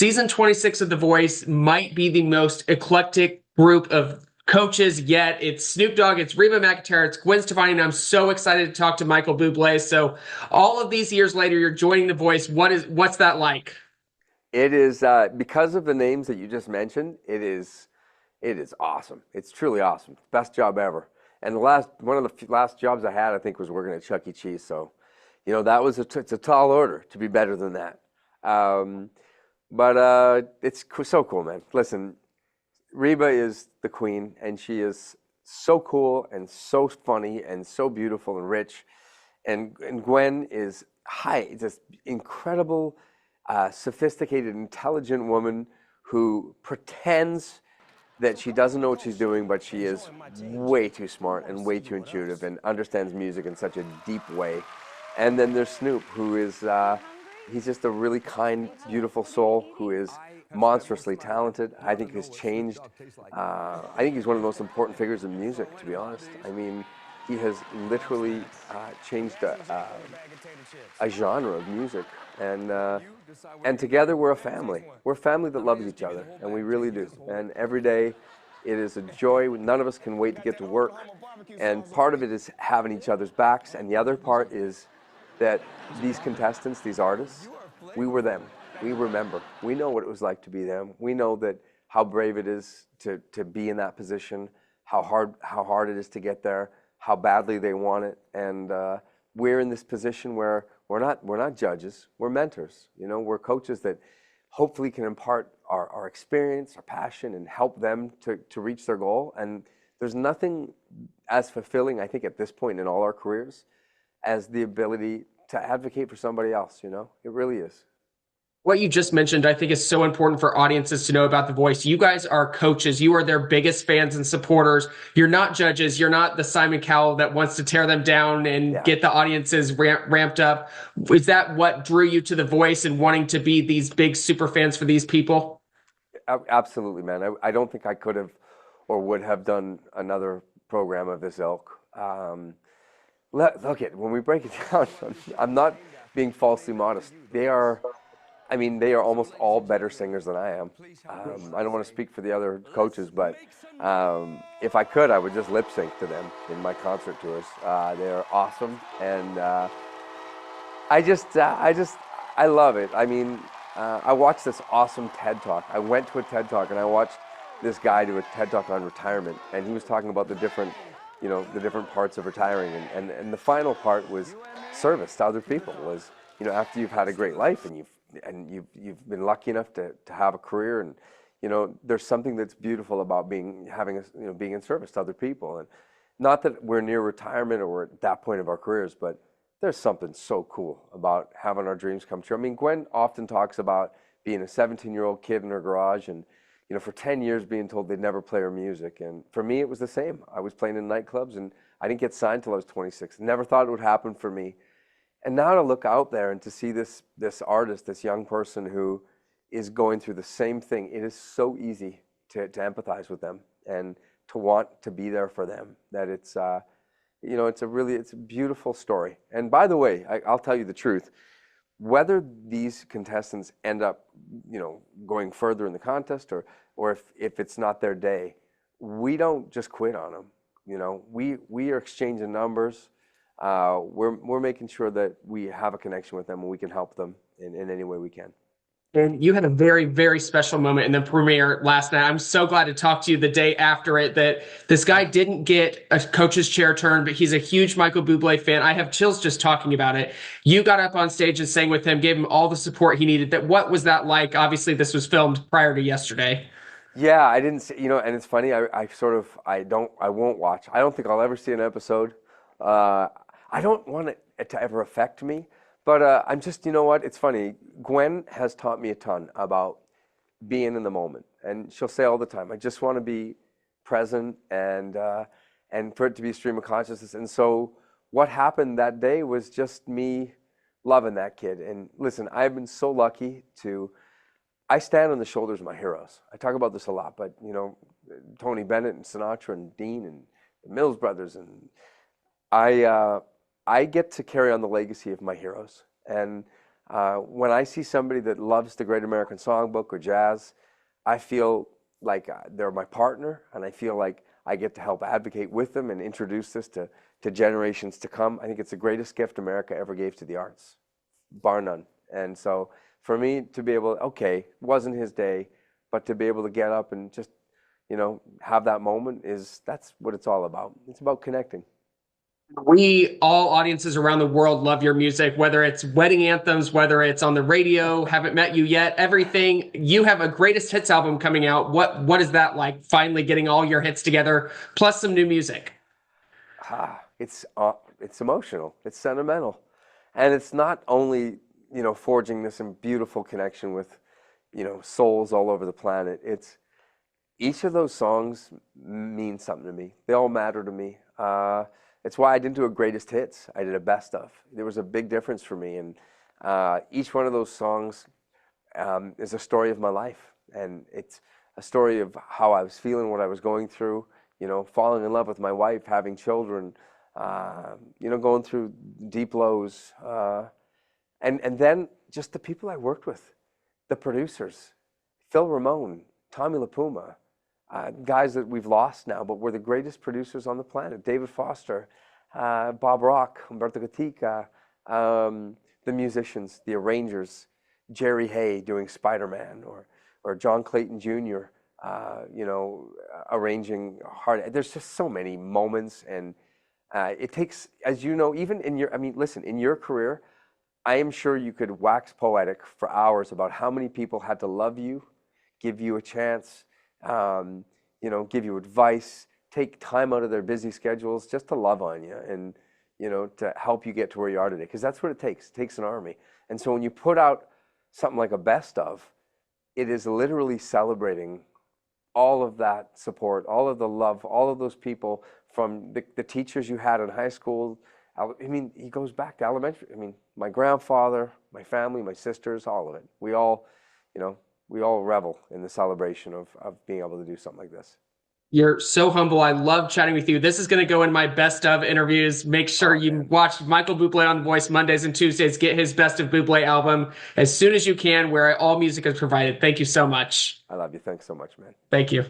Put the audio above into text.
Season 26 of The Voice might be the most eclectic group of coaches yet. It's Snoop Dogg, it's Reba McEntire, it's Gwen Stefani, and I'm so excited to talk to Michael Bublé. So all of these years later, you're joining The Voice. What's that like? It is because of the names that you just mentioned. It is awesome. It's truly awesome. Best job ever. And one of the last jobs I had, I think, was working at Chuck E. Cheese. So, that was it's a tall order to be better than that. Um, but it's so cool, man. Listen, Reba is the queen, and she is so cool and so funny and so beautiful and rich. And Gwen is just incredible, sophisticated, intelligent woman who pretends that she doesn't know what she's doing, but she is way too smart and way too intuitive and understands music in such a deep way. And then there's Snoop, who is he's just a really kind, beautiful soul who is monstrously talented. I think has changed. I think he's one of the most important figures in music, to be honest. I mean, he has literally changed a genre of music, and together we're a family. We're a family that loves each other, and we really do. And every day, it is a joy. None of us can wait to get to work, and part of it is having each other's backs, and the other part is that these contestants, these artists, we were them. We remember. We know what it was like to be them. We know that how brave it is to be in that position, how hard it is to get there, how badly they want it, and we're in this position where we're not judges, we're mentors. We're coaches that hopefully can impart our experience, our passion, and help them to reach their goal. And there's nothing as fulfilling, I think, at this point in all our careers, as the ability to advocate for somebody else. It really is. What you just mentioned, I think, is so important for audiences to know about The Voice. You guys are coaches. You are their biggest fans and supporters. You're not judges. You're not the Simon Cowell that wants to tear them down and Yeah. get the audiences ramped up. Is that what drew you to The Voice and wanting to be these big super fans for these people? Absolutely, man. I don't think I could have or would have done another program of this ilk. Look at when we break it down. I'm not being falsely modest. They are almost all better singers than I am. I don't want to speak for the other coaches, but if I could, I would just lip sync to them in my concert tours. They're awesome, and I love it. I watched this awesome TED Talk. I went to a TED Talk and I watched this guy do a TED Talk on retirement, and he was talking about the different parts of retiring, and the final part was service to other people. Was after you've had a great life and you've been lucky enough to have a career, and there's something that's beautiful about being in service to other people. And not that we're near retirement or we're at that point of our careers, but there's something so cool about having our dreams come true. Gwen often talks about being a 17-year-old kid in her garage and for 10 years being told they'd never play her music. And for me, it was the same. I was playing in nightclubs, and I didn't get signed till I was 26. Never thought it would happen for me. And now to look out there and to see this artist, this young person who is going through the same thing, it is so easy to empathize with them and to want to be there for them. That it's a beautiful story. And by the way, I'll tell you the truth. Whether these contestants end up, going further in the contest, or if it's not their day, we don't just quit on them. We are exchanging numbers. We're making sure that we have a connection with them and we can help them in any way we can. And you had a very, very special moment in the premiere last night. I'm so glad to talk to you the day after it, that this guy didn't get a coach's chair turn, but he's a huge Michael Bublé fan. I have chills just talking about it. You got up on stage and sang with him, gave him all the support he needed. What was that like? Obviously, this was filmed prior to yesterday. Yeah, I didn't see, and it's funny. I won't watch. I don't think I'll ever see an episode. I don't want it to ever affect me. But I'm just, what? It's funny. Gwen has taught me a ton about being in the moment, and she'll say all the time, "I just want to be present and for it to be a stream of consciousness." And so, what happened that day was just me loving that kid. And listen, I've been so lucky I stand on the shoulders of my heroes. I talk about this a lot, but Tony Bennett and Sinatra and Dean and the Mills Brothers, and I get to carry on the legacy of my heroes. And When I see somebody that loves the Great American Songbook or jazz, I feel like they're my partner, and I feel like I get to help advocate with them and introduce this to generations to come. I think it's the greatest gift America ever gave to the arts, bar none. And so for me to be able, okay, it wasn't his day, but to be able to get up and just, have that moment that's what it's all about. It's about connecting. We, all audiences around the world, love your music, whether it's wedding anthems, whether it's on the radio, Haven't Met You Yet, everything. You have a greatest hits album coming out. What is that like, finally getting all your hits together, plus some new music? It's emotional, it's sentimental, and it's not only forging this beautiful connection with souls all over the planet. It's each of those songs means something to me. They all matter to me. It's why I didn't do a greatest hits. I did a best of. There was a big difference for me, and each one of those songs is a story of my life, and it's a story of how I was feeling, what I was going through. Falling in love with my wife, having children, going through deep lows, and then just the people I worked with, the producers, Phil Ramone, Tommy LaPuma, guys that we've lost now, but were the greatest producers on the planet. David Foster, Bob Rock, Umberto Gatica, the musicians, the arrangers, Jerry Hay doing Spider-Man, or John Clayton Jr., arranging hard. There's just so many moments, and it takes, as you know, even in in your career, I am sure you could wax poetic for hours about how many people had to love you, give you a chance, give you advice, take time out of their busy schedules just to love on you and, to help you get to where you are today. Because that's what it takes. It takes an army. And so when you put out something like a best of, it is literally celebrating all of that support, all of the love, all of those people, from the teachers you had in high school. He goes back to elementary. My grandfather, my family, my sisters, all of it. We all revel in the celebration of being able to do something like this. You're so humble. I love chatting with you. This is going to go in my best of interviews. Make sure you watch Michael Bublé on The Voice Mondays and Tuesdays. Get his Best of Bublé album as soon as you can, where all music is provided. Thank you so much. I love you. Thanks so much, man. Thank you.